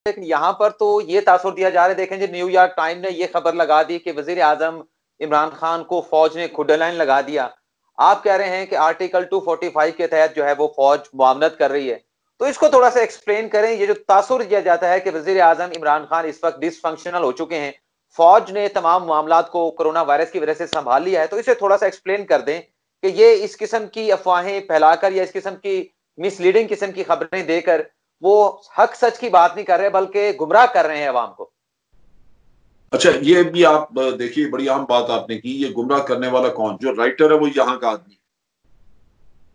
لیکن یہاں پر تو یہ تاثر دیا جا رہا ہے. دیکھیں جی نیو یارک ٹائم نے یہ خبر لگا دی کہ وزیر اعظم عمران خان کو فوج نے کھڈا لائن لگا دیا. آپ کہہ رہے ہیں کہ آرٹیکل 245 کے تحت جو ہے وہ فوج معاونت کر رہی ہے. تو اس کو تھوڑا سا ایکسپلین کریں. یہ جو تاثر دیا جاتا ہے کہ وزیر اعظم عمران خان اس وقت ڈس فنکشنل ہو چکے ہیں, فوج نے تمام معاملات کو کرونا وائرس کی وجہ سے سنبھال لیا ہے, تو اسے تھوڑا سا ایکسپلین کر دیں کہ یہ اس قسم کی افواہیں پھیلا کر یا اس قسم کی مس لیڈنگ قسم کی خبریں دے کر وہ حق سچ کی بات نہیں کر رہے بلکہ گمراہ کر رہے ہیں عوام کو. اچھا یہ بھی آپ دیکھیے, بڑی عام بات آپ نے کی. یہ گمراہ کرنے والا کون؟ جو رائٹر ہے وہ یہاں کا آدمی,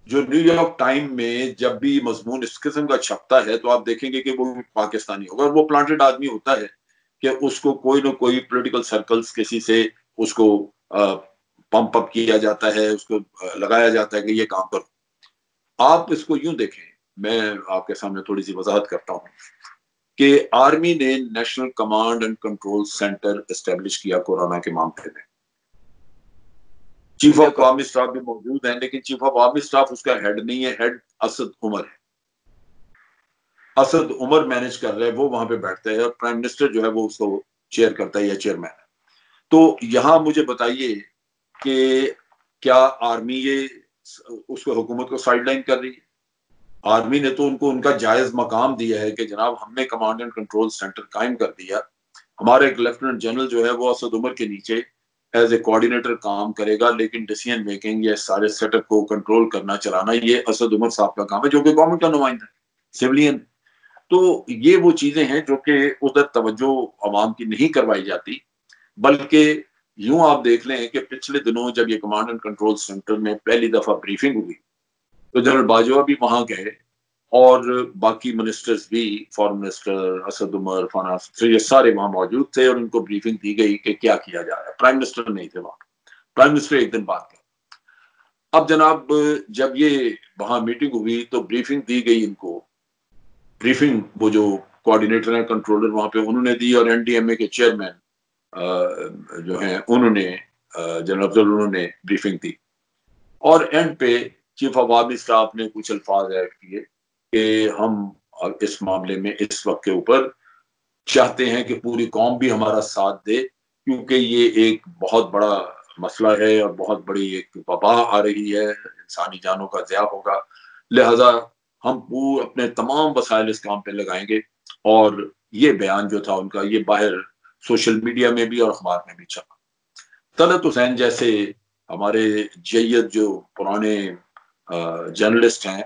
جو نیو یارک ٹائم میں جب بھی مضمون اس قسم کا چھپتا ہے تو آپ دیکھیں گے کہ وہ پاکستانی ہوگا, اور وہ پلانٹڈ آدمی ہوتا ہے کہ اس کو کوئی نہ کوئی پولیٹیکل سرکلز کسی سے اس کو پمپ اپ کیا جاتا ہے, اس کو لگایا جاتا ہے کہ یہ کام کرو. آپ اس کو یوں دیکھیں, میں آپ کے سامنے تھوڑی سی وضاحت کرتا ہوں کہ آرمی نے national command and control centre establish کیا کورونا کے معاملے میں. چیف آف آرمی اسٹاف بھی موجود ہیں, لیکن چیف آف آرمی اسٹاف اس کا ہیڈ نہیں ہے, ہیڈ اسد عمر ہے. اسد عمر مینج کر رہے, وہ وہاں پہ بیٹھتا ہے, اور پرائم منسٹر جو ہے وہ اس کو چیئر کرتا ہے یا چیئرمین ہے. تو یہاں مجھے بتائیے کہ کیا آرمی یہ اس کو حکومت کو سائڈ لائن کر رہی ہے؟ آرمی نے تو ان کو ان کا جائز مقام دیا ہے کہ جناب ہم نے کمانڈ اینڈ کنٹرول سینٹر قائم کر دیا, ہمارا ایک لیفٹیننٹ جنرل جو ہے وہ اسد عمر کے نیچے ایز اے کوآرڈینیٹر کام کرے گا, لیکن ڈیسیژن میکنگ یا سارے سیٹ اپ کو کنٹرول کرنا چلانا یہ اسد عمر صاحب کا کام ہے, جو کہ گورنمنٹ کا نمائندہ ہے, سولین. تو یہ وہ چیزیں ہیں جو کہ ادھر توجہ عوام کی نہیں کروائی جاتی, بلکہ یوں آپ دیکھ لیں کہ پچھلے دنوں جب یہ کمانڈ اینڈ کنٹرول سینٹر میں پہلی دفعہ بریفنگ ہوئی تو جنرل باجوہ بھی وہاں گئے, اور باقی منسٹرز بھی, foreign minister, Asad Umar, finance, یہ سارے وہاں موجود تھے, اور ان کو بریفنگ دی گئی کہ کیا کیا جا رہا ہے. پرائم منسٹر نہیں تھے وہاں, پرائم منسٹر ایک دن بعد گئے. اب جناب جب یہ وہاں میٹنگ ہوئی تو بریفنگ دی گئی ان کو, بریفنگ وہ جو کوآرڈینیٹر ہیں, کنٹرولر وہاں پہ انہوں نے دی, اور این ڈی ایم اے کے چیئرمین جو ہیں انہوں نے, جنرل افضل, انہوں نے بریفنگ دی. اور اینڈ پہ چیف آف آرمی اسٹاف نے کچھ الفاظ ایڈ کیے کہ ہم اس معاملے میں اس وقت کے اوپر چاہتے ہیں کہ پوری قوم بھی ہمارا ساتھ دے, کیونکہ یہ ایک بہت بڑا مسئلہ ہے اور بہت بڑی ایک وبا آ رہی ہے, انسانی جانوں کا ضیاع ہوگا, لہذا ہم اپنے تمام وسائل اس کام پہ لگائیں گے. اور یہ بیان جو تھا ان کا, یہ باہر سوشل میڈیا میں بھی اور اخبار میں بھی چھپا. طلعت حسین جیسے ہمارے جید جو پرانے جرنلسٹ ہیں,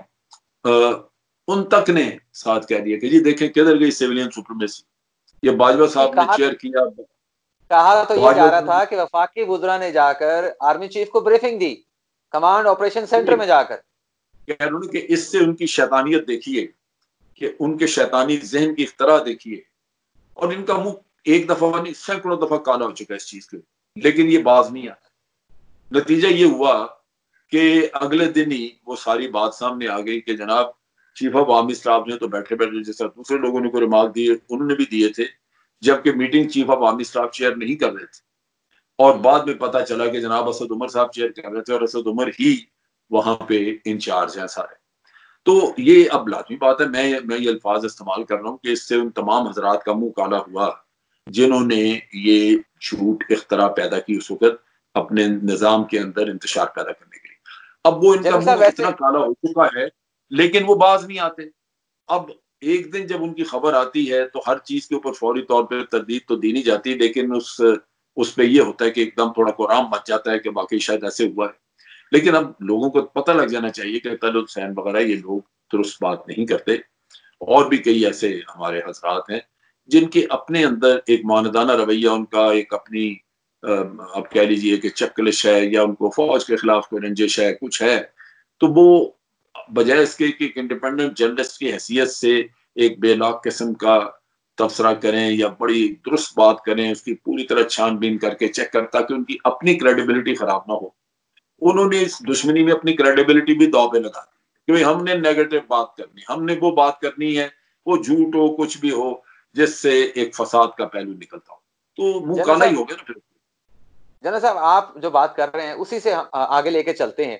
ان تک نے ساتھ کہہ دیا کہ جی دیکھیں کدھر گئی سیولین سپریمیسی. یہ باجوہ صاحب نے چیئر کیا. کہا تو یہ جا رہا تھا کہ وفاقی وزراء نے جا کر آرمی چیف کو بریفنگ دی کمانڈ آپریشن سینٹر میں جا کر, کہہ رہا ہوں کہ اس سے ان کی شیطانیت دیکھیے, کہ ان کے شیطانی ذہن کی اختراع دیکھیے, اور ان کا منہ ایک دفعہ نہیں سینکڑوں دفعہ کالا ہو چکا ہے اس چیز کے, لیکن یہ باز نہیں آتا. نتیجہ یہ ہوا کہ اگلے دن ہی وہ ساری بات سامنے آ گئی کہ جناب چیف آف آرمی اسٹاف نے تو بیٹھے بیٹھے, جیسا دوسرے لوگوں نے کوئی ریمارک دیے انہوں نے بھی دیے تھے, جبکہ meeting chief of army staff chair نہیں کر رہے تھے, اور بعد میں پتا چلا کہ جناب اسد عمر صاحب چیئر کر رہے تھے, اور اسد عمر ہی وہاں پہ انچارج ہیں سارے. تو یہ اب لازمی بات ہے, میں یہ الفاظ استعمال کر رہا ہوں کہ اس سے ان تمام حضرات کا منہ کالا ہوا جنہوں نے یہ جھوٹ اختراع پیدا کی اس وقت اپنے نظام کے اندر انتشار پیدا کرنے کے لیے. اب وہ ان کا منہ اتنا کالا ہو چکا ہے لیکن وہ باز نہیں آتے. اب ایک دن جب ان کی خبر آتی ہے تو ہر چیز کے اوپر فوری طور پہ تردید تو دی نہیں جاتی, لیکن اس پہ یہ ہوتا ہے کہ ایک دم تھوڑا قرآن مچ جاتا ہے کہ باقی شاید ایسے ہوا ہے. لیکن اب لوگوں کو پتہ لگ جانا چاہیے کہ طلعت حسین وغیرہ یہ لوگ درست بات نہیں کرتے, اور بھی کئی ایسے ہمارے حضرات ہیں جن کے اپنے اندر ایک معاندانہ رویہ, ان کا ایک اپنی اب کہہ لیجئے کہ چکلش ہے, یا ان کو فوج کے خلاف کوئی رنجش ہے, کچھ ہے, تو وہ بجائے اس کے کہ ایک انڈیپینڈنٹ جرنلسٹ کی حیثیت سے ایک بے لاک قسم کا تبصرہ کریں یا بڑی درست بات کریں, اس کی پوری طرح چھان بین کر کے چیک کر, تاکہ ان کی اپنی کریڈیبلٹی خراب نہ ہو. انہوں نے اس دشمنی میں اپنی کریڈیبلٹی بھی داؤ پہ لگا دی کہ ہم نے نیگیٹو بات کرنی, ہم نے وہ بات کرنی ہے, وہ جھوٹ ہو کچھ بھی ہو جس سے ایک فساد کا پہلو نکلتا ہو, تو منہ کالا ہی ہو گیا نا پھر. جنرل صاحب آپ جو بات کر رہے ہیں اسی سے آگے لے کے چلتے ہیں.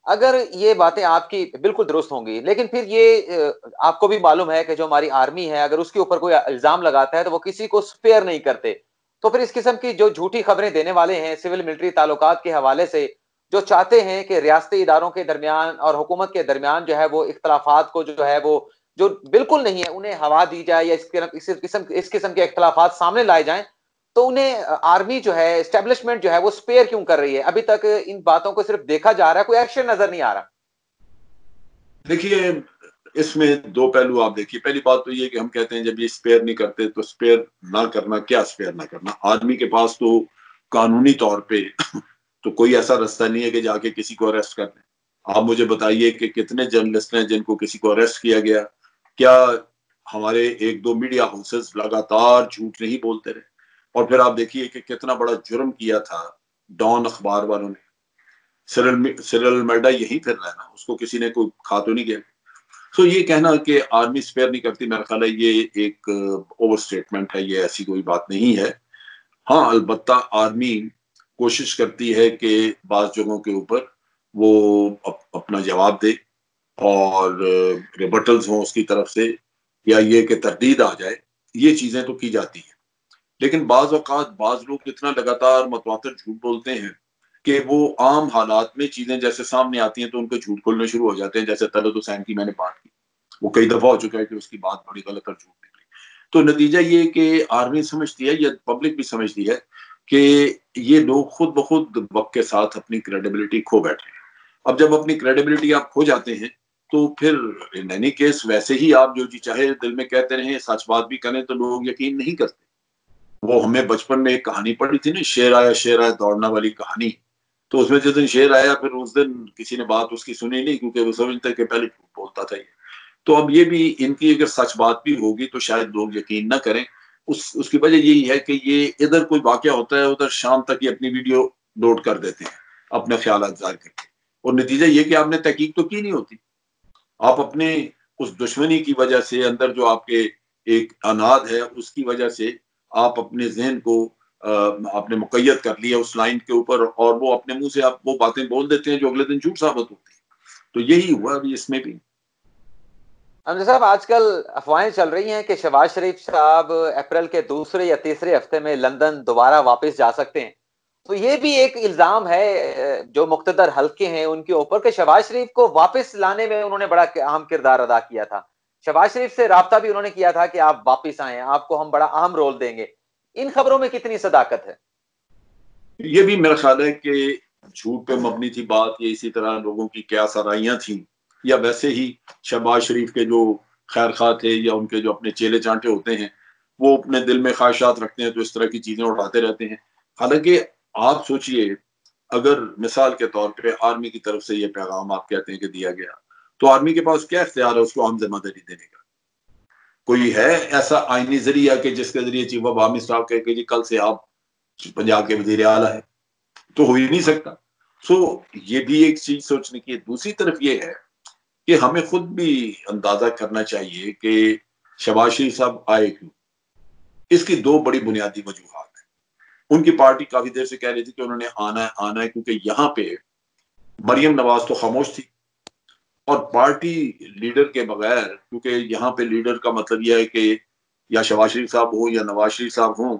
اگر یہ باتیں آپ کی بالکل درست ہوں گی، لیکن پھر یہ آپ کو بھی معلوم ہے کہ جو ہماری آرمی ہے، اگر اس کے اوپر کوئی الزام لگاتا ہے تو وہ کسی کو سپیئر نہیں کرتے. تو پھر اس قسم کی جو جھوٹی خبریں دینے والے ہیں سول ملٹری تعلقات کے حوالے سے، جو چاہتے ہیں کہ ریاستی اداروں کے درمیان اور حکومت کے درمیان جو ہے وہ اختلافات کو جو ہے وہ جو بالکل نہیں ہے انہیں ہوا دی جائے، یا اس قسم کے اختلافات سامنے لائے جائیں، تو انہیں آرمی جو ہے اسٹیبلشمنٹ جو ہے وہ سپیئر کیوں کر رہی ہے؟ ابھی تک ان باتوں کو صرف دیکھا جا رہا ہے، کوئی ایکشن نظر نہیں آ رہا. دیکھیے اس میں دو پہلو آپ دیکھیے. پہلی بات تو یہ کہ ہم کہتے ہیں جب یہ اسپیئر نہیں کرتے تو اسپیئر نہ کرنا کیا؟ اسپیئر نہ کرنا آدمی کے پاس تو قانونی طور پہ تو کوئی ایسا رستہ نہیں ہے کہ جا کے کسی کو اریسٹ کر دیں. آپ مجھے بتائیے کہ کتنے جرنلسٹ ہیں جن کو کسی کو اریسٹ کیا گیا؟ کیا ہمارے ایک دو میڈیا ہاؤسز لگاتار جھوٹ نہیں بولتے رہے؟ اور پھر آپ دیکھیے کہ کتنا بڑا جرم کیا تھا ڈان اخبار والوں نے. سرل مرڈا یہی پھر رہا نا، اس کو کسی نے کوئی کھا تو نہیں گیا. تو یہ کہنا کہ آرمی سپیئر نہیں کرتی، میرا خیال ہے یہ ایک اوور سٹیٹمنٹ ہے، یہ ایسی کوئی بات نہیں ہے. ہاں البتہ آرمی کوشش کرتی ہے کہ بعض جگہوں کے اوپر وہ اپنا جواب دے اور ریبٹلز ہوں اس کی طرف سے، یا یہ کہ تردید آ جائے، یہ چیزیں تو کی جاتی ہیں. لیکن بعض اوقات بعض لوگ اتنا لگاتار متواتر جھوٹ بولتے ہیں کہ وہ عام حالات میں چیزیں جیسے سامنے آتی ہیں تو ان کو جھوٹ کھولنے شروع ہو جاتے ہیں. جیسے طلعت حسین کی میں نے بات کی، وہ کئی دفعہ ہو چکا ہے کہ اس کی بات بڑی غلط اور جھوٹ نکلی. تو نتیجہ یہ کہ آرمی سمجھتی ہے یا پبلک بھی سمجھتی ہے کہ یہ لوگ خود بخود وقت کے ساتھ اپنی کریڈیبلٹی کھو بیٹھے ہیں. اب جب اپنی کریڈیبلٹی آپ کھو جاتے ہیں تو پھر ان اینی کیس ویسے ہی آپ جو جی چاہے دل میں کہتے رہیں، سچ بات بھی کریں تو لوگ یقین نہیں کرتے. وہ ہمیں بچپن میں ایک کہانی پڑھی تھی نا، شیر آیا دوڑنا والی کہانی. تو اس میں جس دن شیر آیا پھر اس دن کسی نے بات اس کی سنی نہیں، کیونکہ وہ سمجھتے کہ پہلے جھوٹ بولتا تھا یہ. تو اب یہ بھی ان کی اگر سچ بات بھی ہوگی تو شاید لوگ یقین نہ کریں. اس کی وجہ یہی ہے کہ یہ ادھر کوئی واقعہ ہوتا ہے ادھر شام تک یہ اپنی ویڈیو لوڈ کر دیتے ہیں اپنے خیالات ظاہر کر کے، اور نتیجہ یہ کہ آپ نے تحقیق تو کی نہیں ہوتی. آپ اپنے اس دشمنی کی وجہ سے اندر جو آپ کے ایک اناد ہے اس کی وجہ سے آپ اپنے ذہن کو آپ نے مقید کر لیا اس لائن کے اوپر، اور وہ اپنے منہ سے آپ وہ باتیں بول دیتے ہیں جو اگلے دن جھوٹ ثابت ہوتی ہیں. تو یہی ہوا ابھی اس میں بھی. امجد صاحب، آج کل افواہیں چل رہی ہیں کہ شہباز شریف صاحب اپریل کے دوسرے یا تیسرے ہفتے میں لندن دوبارہ واپس جا سکتے ہیں. تو یہ بھی ایک الزام ہے جو مقتدر حلقے ہیں ان کے اوپر کہ شہباز شریف کو واپس لانے میں انہوں نے بڑا اہم کردار ادا کیا تھا. شہباز شریف سے رابطہ بھی انہوں نے کیا تھا کہ آپ واپس آئیں، آپ کو ہم بڑا اہم رول دیں گے. ان خبروں میں کتنی صداقت ہے؟ یہ بھی میرا خیال ہے کہ جھوٹ پہ مبنی تھی بات، یہ اسی طرح لوگوں کی کیا سرائیاں تھیں، یا ویسے ہی شہباز شریف کے جو خیر خواہ تھے یا ان کے جو اپنے چیلے چانٹے ہوتے ہیں وہ اپنے دل میں خواہشات رکھتے ہیں تو اس طرح کی چیزیں اٹھاتے رہتے ہیں. حالانکہ آپ سوچئے اگر مثال کے طور پہ آرمی کی طرف سے یہ پیغام آپ کہتے ہیں کہ دیا گیا تو آرمی کے پاس کیا اختیار ہے اس کو ہم ذمہ داری دینے کا؟ کوئی ہے ایسا آئینی ذریعہ کہ جس کے ذریعے چیف آف آرمی اسٹاف کہے کہ جی کل سے آپ پنجاب کے وزیر اعلیٰ ہے؟ تو ہو ہی نہیں سکتا. سو یہ بھی ایک چیز سوچنے کی ہے. دوسری طرف یہ ہے کہ ہمیں خود بھی اندازہ کرنا چاہیے کہ شہباز شریف صاحب آئے کیوں. اس کی دو بڑی بنیادی وجوہات ہیں. ان کی پارٹی کافی دیر سے کہہ رہی تھی کہ انہوں نے آنا ہے کیونکہ یہاں پہ مریم نواز تو خاموش تھی، اور پارٹی لیڈر کے بغیر، کیونکہ یہاں پہ لیڈر کا مطلب یہ ہے کہ یا شہباز شریف صاحب ہوں یا نواز شریف صاحب ہوں،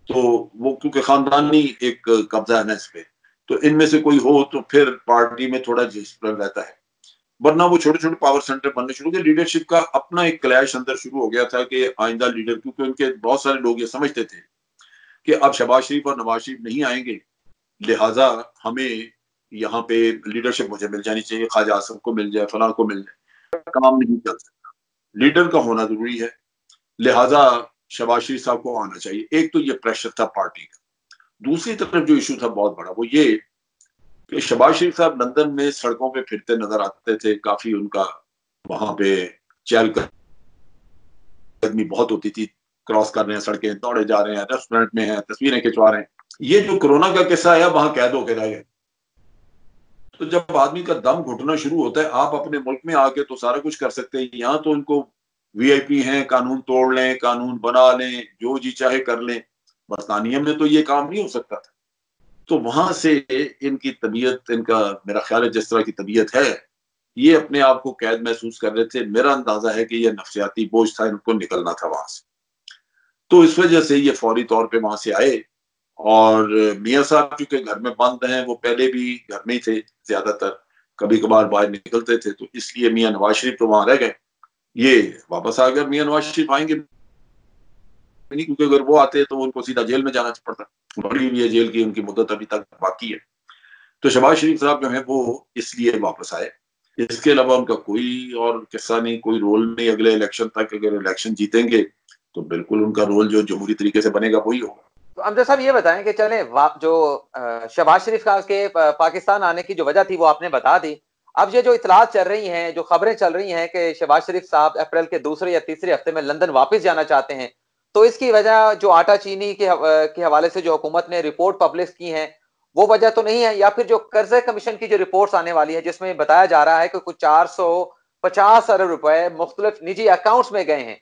تو وہ کیونکہ خاندانی ایک قبضہ ہے نا اس پہ، تو ان میں سے کوئی ہو تو پھر پارٹی میں تھوڑا ڈسپلن رہتا ہے. ورنہ وہ چھوٹے چھوٹے پاور سینٹر بننے شروع ہوئے. لیڈرشپ کا اپنا ایک کلیش اندر شروع ہو گیا تھا کہ آئندہ لیڈر، کیونکہ ان کے بہت سارے لوگ یہ سمجھتے تھے کہ اب شہباز شریف اور نواز شریف نہیں آئیں گے، لہٰذا ہمیں یہاں پہ لیڈرشپ مجھے مل جانی چاہیے، خواجہ آصف کو مل جائے، فلاں کو مل جائے. کام نہیں چل سکتا، لیڈر کا ہونا ضروری ہے، لہٰذا شہباز شریف صاحب کو آنا چاہیے. ایک تو یہ پریشر تھا پارٹی کا. دوسری طرف جو ایشو تھا بہت بڑا وہ یہ کہ شہباز شریف صاحب لندن میں سڑکوں پہ پھرتے نظر آتے تھے. کافی ان کا وہاں پہ چہل قدمی بہت ہوتی تھی، کراس کر رہے ہیں سڑکیں، دوڑے جا رہے ہیں، ریسٹورینٹ میں ہیں، تصویریں کھنچوا رہے ہیں. یہ جو کورونا کا قصہ ہے وہاں قید ہو کے رہ گئے. تو جب آدمی کا دم گھٹنا شروع ہوتا ہے، آپ اپنے ملک میں آ کے تو سارا کچھ کر سکتے ہیں، یہاں تو ان کو وی آئی پی ہیں، قانون توڑ لیں، قانون بنا لیں، جو جی چاہے کر لیں. برطانیہ میں تو یہ کام نہیں ہو سکتا تھا. تو وہاں سے ان کی طبیعت، ان کا میرا خیال ہے جس طرح کی طبیعت ہے، یہ اپنے آپ کو قید محسوس کر رہے تھے. میرا اندازہ ہے کہ یہ نفسیاتی بوجھ تھا، ان کو نکلنا تھا وہاں سے. تو اس وجہ سے یہ فوری طور پہ وہاں سے آئے. اور میاں صاحب چونکہ گھر میں بند ہیں، وہ پہلے بھی گھر میں ہی تھے زیادہ تر، کبھی کبھار باہر نکلتے تھے، تو اس لیے میاں نواز شریف تو وہاں رہ گئے. یہ واپس آ گئے. میاں نواز شریف آئیں گے نہیں، کیونکہ اگر وہ آتے تو ان کو سیدھا جیل میں جانا پڑتا. بڑی ہوئی ہے جیل کی، ان کی مدت ابھی تک باقی ہے. تو شہباز شریف صاحب جو ہیں وہ اس لیے واپس آئے. اس کے علاوہ ان کا کوئی اور قصہ نہیں، کوئی رول نہیں اگلے الیکشن تک. اگر الیکشن جیتیں گے تو بالکل ان کا رول جو جمہوری طریقے سے بنے گا وہی ہوگا. تو امجد صاحب یہ بتائیں کہ چلیں جو شہباز شریف کا کے پاکستان آنے کی جو وجہ تھی وہ آپ نے بتا دی. اب یہ جو اطلاعات چل رہی ہیں، جو خبریں چل رہی ہیں کہ شہباز شریف صاحب اپریل کے دوسرے یا تیسرے ہفتے میں لندن واپس جانا چاہتے ہیں، تو اس کی وجہ جو آٹا چینی کے حوالے سے جو حکومت نے رپورٹ پبلش کی ہیں وہ وجہ تو نہیں ہے؟ یا پھر جو قرضے کمیشن کی جو رپورٹس آنے والی ہے جس میں بتایا جا رہا ہے کہ کچھ 450 ارب روپے مختلف نجی اکاؤنٹس میں گئے ہیں،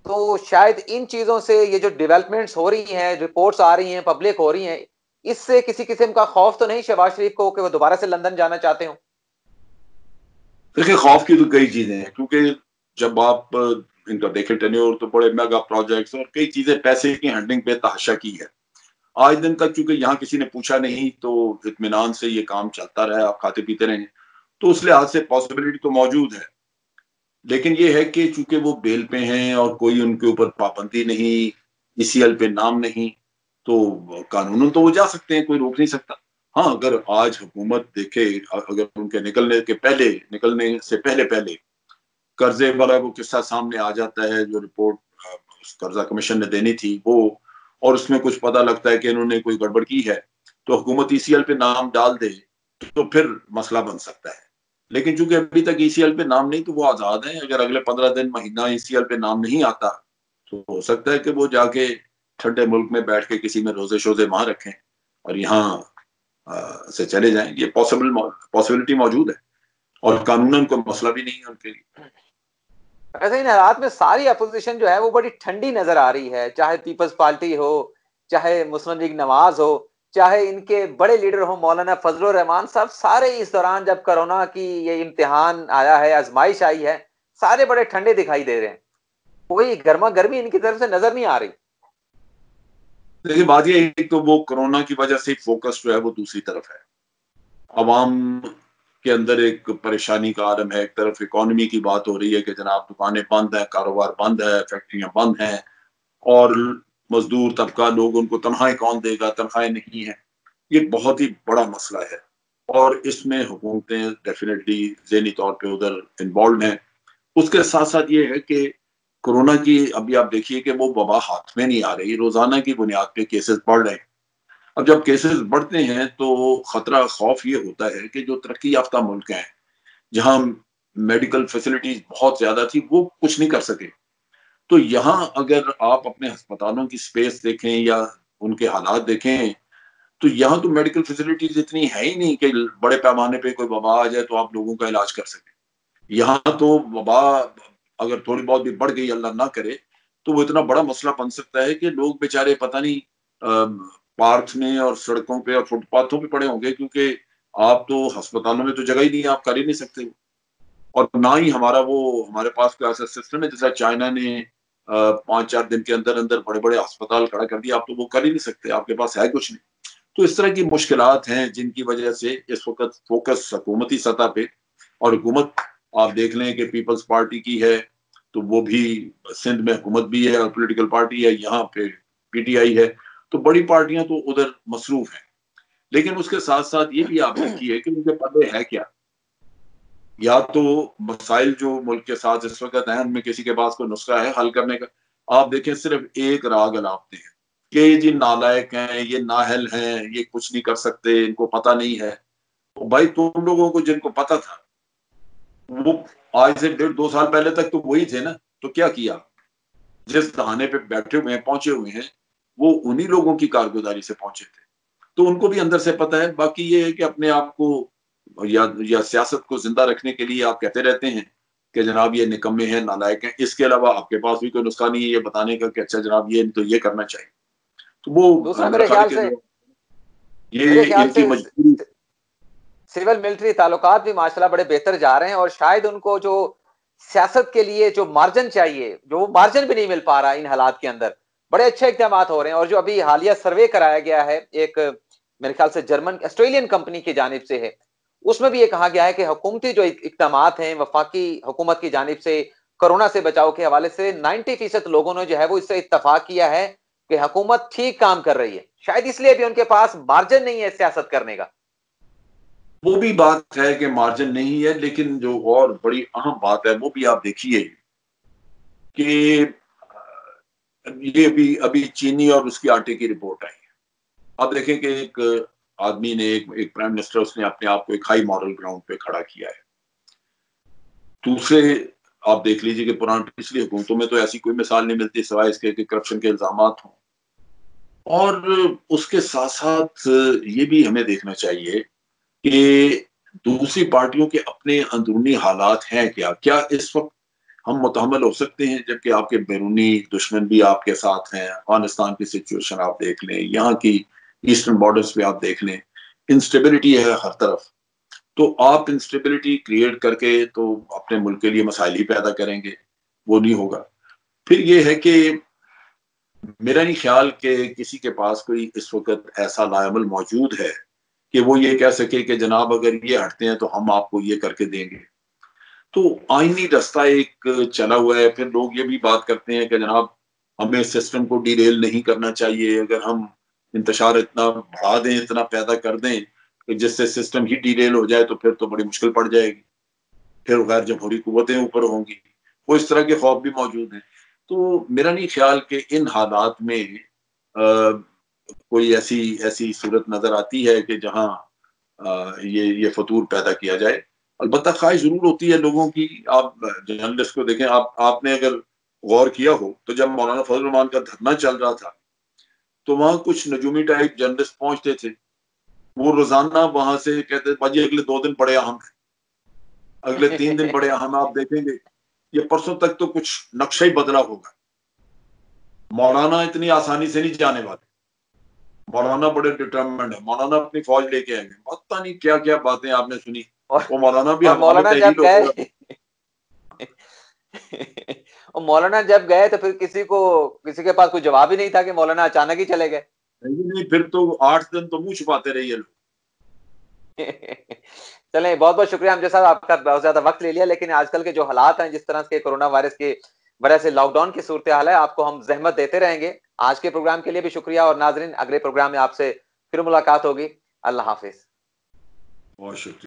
تو شاید ان چیزوں سے یہ جو ڈیولپمنٹس ہو رہی ہیں، رپورٹس آ رہی ہیں، پبلک ہو رہی ہیں، اس سے کسی قسم کا خوف تو نہیں شہباز شریف کو کہ وہ دوبارہ سے لندن جانا چاہتے ہوں؟ دیکھیں، خوف کی تو کئی چیزیں ہیں، کیونکہ جب آپ ان کا دیکھیں ٹینیور تو بڑے میگا پروجیکٹس اور کئی چیزیں پیسے کی ہینڈلنگ پہ تحاشا کی ہے. آج دن تک چونکہ یہاں کسی نے پوچھا نہیں تو اطمینان سے یہ کام چلتا رہا، آپ کھاتے پیتے رہے. تو اس لحاظ سے پاسبلٹی تو موجود ہے. لیکن یہ ہے کہ چونکہ وہ بیل پہ ہیں اور کوئی ان کے اوپر پابندی نہیں، ECL پہ نام نہیں، تو قانوناً تو وہ جا سکتے ہیں، کوئی روک نہیں سکتا. ہاں، اگر آج حکومت دیکھے، اگر ان کے نکلنے سے پہلے قرضے والا وہ قصہ سامنے آ جاتا ہے، جو رپورٹ قرضہ کمیشن نے دینی تھی وہ، اور اس میں کچھ پتہ لگتا ہے کہ انہوں نے کوئی گڑبڑ کی ہے، تو حکومت ECL پہ نام ڈال دے تو پھر مسئلہ بن سکتا ہے. لیکن چونکہ ابھی تک ECL پہ نام نہیں تو وہ آزاد ہیں. اگر اگلے 15 دن مہینہ ECL پہ نام نہیں آتا تو ہو سکتا ہے کہ وہ جا کے ٹھنڈے ملک میں بیٹھ کے کسی میں روزے شوزے وہاں رکھیں اور یہاں سے چلے جائیں. یہ پاسبلٹی موجود ہے، اور قانوناً کوئی مسئلہ بھی نہیں ہے ان کے لیے. ایسے ان حالات میں ساری اپوزیشن جو ہے وہ بڑی ٹھنڈی نظر آ رہی ہے، چاہے پیپلز پارٹی ہو، چاہے مسلم لیگ نواز ہو، چاہے ان کے بڑے لیڈر ہوں مولانا فضل الرحمان صاحب. سارے اس دوران جب کرونا کی یہ امتحان آیا ہے، آزمائش آئی ہے، سارے بڑے ٹھنڈے دکھائی دے رہے ہیں. کوئی گرما گرمی ان کی طرف سے نظر نہیں آ رہی. دیکھیے، بات یہ ہے کہ وہ کرونا کی وجہ سے فوکس جو ہے وہ دوسری طرف ہے. عوام کے اندر ایک پریشانی کا عالم ہے. ایک طرف اکانومی کی بات ہو رہی ہے کہ جناب دکانیں بند ہیں، کاروبار بند ہے، فیکٹریاں بند ہیں، اور مزدور طبقہ، لوگ ان کو تنخواہیں کون دے گا، تنخواہیں نہیں ہیں. یہ بہت ہی بڑا مسئلہ ہے، اور اس میں حکومتیں ڈیفینیٹلی ذہنی طور پہ ادھر انوالوڈ ہیں. اس کے ساتھ ساتھ یہ ہے کہ کورونا کی ابھی آپ دیکھیے کہ وہ وبا ہاتھ میں نہیں آ رہی، روزانہ کی بنیاد پہ کیسز بڑھ رہے ہیں. اب جب کیسز بڑھتے ہیں تو خطرہ، خوف یہ ہوتا ہے کہ جو ترقی یافتہ ملک ہیں جہاں میڈیکل فیسلٹیز بہت زیادہ تھی وہ کچھ نہیں کر سکے. تو یہاں اگر آپ اپنے ہسپتالوں کی سپیس دیکھیں یا ان کے حالات دیکھیں تو یہاں تو میڈیکل فیسلٹیز اتنی ہے ہی نہیں کہ بڑے پیمانے پہ کوئی وبا آ جائے تو آپ لوگوں کا علاج کر سکیں. یہاں تو وبا اگر تھوڑی بہت بھی بڑھ گئی، اللہ نہ کرے، تو وہ اتنا بڑا مسئلہ بن سکتا ہے کہ لوگ بیچارے پتہ نہیں پارکس میں اور سڑکوں پہ اور فٹ پاتھوں پہ پڑے ہوں گے، کیونکہ آپ تو ہسپتالوں میں تو جگہ ہی نہیں ہے، آپ کر ہی نہیں سکتے. اور نہ ہی ہمارے پاس کوئی ایسا سسٹم ہے جیسا چائنا نے 5-4 دن کے اندر اندر بڑے بڑے ہسپتال کھڑا کر دیا. آپ تو وہ کر ہی نہیں سکتے، آپ کے پاس ہے کچھ نہیں. تو اس طرح کی مشکلات ہیں جن کی وجہ سے اس وقت فوکس حکومتی سطح پہ، اور حکومت آپ دیکھ لیں کہ پیپلز پارٹی کی ہے تو وہ بھی سندھ میں حکومت بھی ہے اور پولیٹیکل پارٹی ہے، یہاں پہ PTI ہے، تو بڑی پارٹیاں تو ادھر مصروف ہیں. لیکن اس کے ساتھ ساتھ یہ بھی آپ دیکھیے کہ ان کے پلے ہے کیا. یا تو مسائل جو ملک کے ساتھ اس وقت ہیں ان میں کسی کے پاس کوئی نسخہ ہے حل کرنے کا. آپ دیکھیں صرف ایک راگ الاپتے ہیں کہ یہ جی نالائق ہیں، یہ نااہل ہیں، یہ کچھ نہیں کر سکتے، ان کو پتہ نہیں ہے. تو بھائی تم لوگوں کو جن کو پتہ تھا وہ آج سے 1.5-2 سال پہلے تک تو وہی تھے نا، تو کیا کیا؟ جس دہانے پہ بیٹھے ہوئے ہیں، پہنچے ہوئے ہیں، وہ انہی لوگوں کی کارگزاری سے پہنچے تھے. تو ان کو بھی اندر سے پتہ ہے. باقی یہ ہے کہ اپنے آپ کو یا سیاست کو زندہ رکھنے کے لیے آپ کہتے رہتے ہیں کہ جناب یہ نکمے ہیں، نالائق ہیں. اس کے علاوہ آپ کے پاس بھی کوئی نسخہ نہیں ہے یہ بتانے کا کہ اچھا جناب یہ تو یہ کرنا چاہیے. تو وہ دوسرا میرا میرے خیال ہے خیال کہ سے میرے یہ خیال ان کی سے مجبوری. سول ملٹری تعلقات بھی ماشاءاللہ بڑے بہتر جا رہے ہیں، اور شاید ان کو جو سیاست کے لیے جو مارجن چاہیے، جو وہ مارجن بھی نہیں مل پا رہا ان حالات کے اندر، بڑے اچھے اقدامات ہو رہے ہیں. اور جو ابھی حالیہ سروے کرایا گیا ہے ایک میرے خیال سے جرمن آسٹریلین کمپنی کی جانب سے ہے، اس میں بھی یہ کہا گیا ہے کہ حکومتی جو اقدامات ہیں وفاقی حکومت کی جانب سے کرونا سے بچاؤ کے حوالے سے 90% لوگوں نے جو ہے وہ اس سے اتفاق کیا ہے کہ حکومت ٹھیک کام کر رہی ہے. شاید اس لیے بھی ان کے پاس مارجن نہیں ہے سیاست کرنے کا. وہ بھی بات ہے کہ مارجن نہیں ہے، لیکن جو اور بڑی اہم بات ہے وہ بھی آپ دیکھیے کہ یہ ابھی چینی اور اس کی آٹے کی رپورٹ آئی ہے. آپ دیکھیں کہ ایک آدمی نے ایک پرائم منسٹر، اس نے اپنے آپ کو ایک ہائی مارل گراؤنڈ پہ کھڑا کیا ہے. دوسرے آپ دیکھ لیجئے کہ پچھلی حکومتوں میں تو ایسی کوئی مثال نہیں ملتی سوائے اس کے کہ کرپشن کے الزامات ہوں. اور اس کے ساتھ ساتھ یہ بھی ہمیں دیکھنا چاہیے کہ دوسری پارٹیوں کے اپنے اندرونی حالات ہیں کیا اس وقت ہم متحمل ہو سکتے ہیں، جبکہ آپ کے بیرونی دشمن بھی آپ کے ساتھ ہیں. افغانستان کی سچویشن آپ دیکھ لیں، یہاں کی ایسٹرن بارڈرز پہ آپ دیکھ لیں، انسٹیبلٹی ہے ہر طرف. تو آپ انسٹیبلٹی کریٹ کر کے تو اپنے ملک کے لیے مسائل ہی پیدا کریں گے، وہ نہیں ہوگا. پھر یہ ہے کہ میرا نہیں خیال کہ کسی کے پاس کوئی اس وقت ایسا لائعمل موجود ہے کہ وہ یہ کہہ سکے کہ جناب اگر یہ ہٹتے ہیں تو ہم آپ کو یہ کر کے دیں گے. تو آئینی رستہ ایک چلا ہوا ہے. پھر لوگ یہ بھی بات کرتے ہیں کہ جناب ہمیں سسٹم کو ڈی ریل نہیں کرنا چاہیے، اگر ہم انتشار اتنا بڑھا دیں، اتنا پیدا کر دیں کہ جس سے سسٹم ہی ڈی ریل ہو جائے تو پھر تو بڑی مشکل پڑ جائے گی، پھر غیر جمہوری قوتیں اوپر ہوں گی. وہ اس طرح کے خوف بھی موجود ہیں. تو میرا نہیں خیال کہ ان حالات میں کوئی ایسی صورت نظر آتی ہے کہ جہاں یہ فطور پیدا کیا جائے. البتہ خواہش ضرور ہوتی ہے لوگوں کی. آپ جرنلسٹ کو دیکھیں، آپ نے اگر غور کیا ہو تو جب مولانا فضل الرحمان کا دھرنا چل رہا تھا تو وہاں کچھ نجومی ٹائپ جرنلسٹ پہنچتے تھے، وہ روزانہ وہاں سے کہتے باجی اگلے 2 دن بڑے اہم ہیں، اگلے 3 دن بڑے اہم. آپ دیکھیں گے یہ پرسوں تک تو کچھ نقشہ ہی بدلا ہوگا. مولانا اتنی آسانی سے نہیں جانے والے. مولانا بڑے ڈٹرمنڈ ہے. مولانا اپنی فوج لے کے آئیں گے. پتہ نہیں کیا کیا باتیں آپ نے سنی. وہ مولانا بھی اور ہوا میں مولانا تحلیل جب ہو گیا. گئے اور مولانا جب گئے تو پھر کسی کے پاس کوئی جواب ہی نہیں تھا کہ مولانا اچانک ہی چلے گئے. نہیں، پھر تو 8 دن تو منہ چھپاتے رہیے لوگ. چلیں، بہت بہت شکریہ امجد صاحب، آپ کا بہت زیادہ وقت لے لیا، لیکن آج کل کے جو حالات ہیں جس طرح کے کورونا وائرس کی وجہ سے لاک ڈاؤن کی صورتحال ہے، آپ کو ہم زحمت دیتے رہیں گے. آج کے پروگرام کے لیے بھی شکریہ، اور ناظرین اگلے پروگرام میں آپ سے پھر ملاقات ہوگی. اللہ حافظ. بہت شکریہ.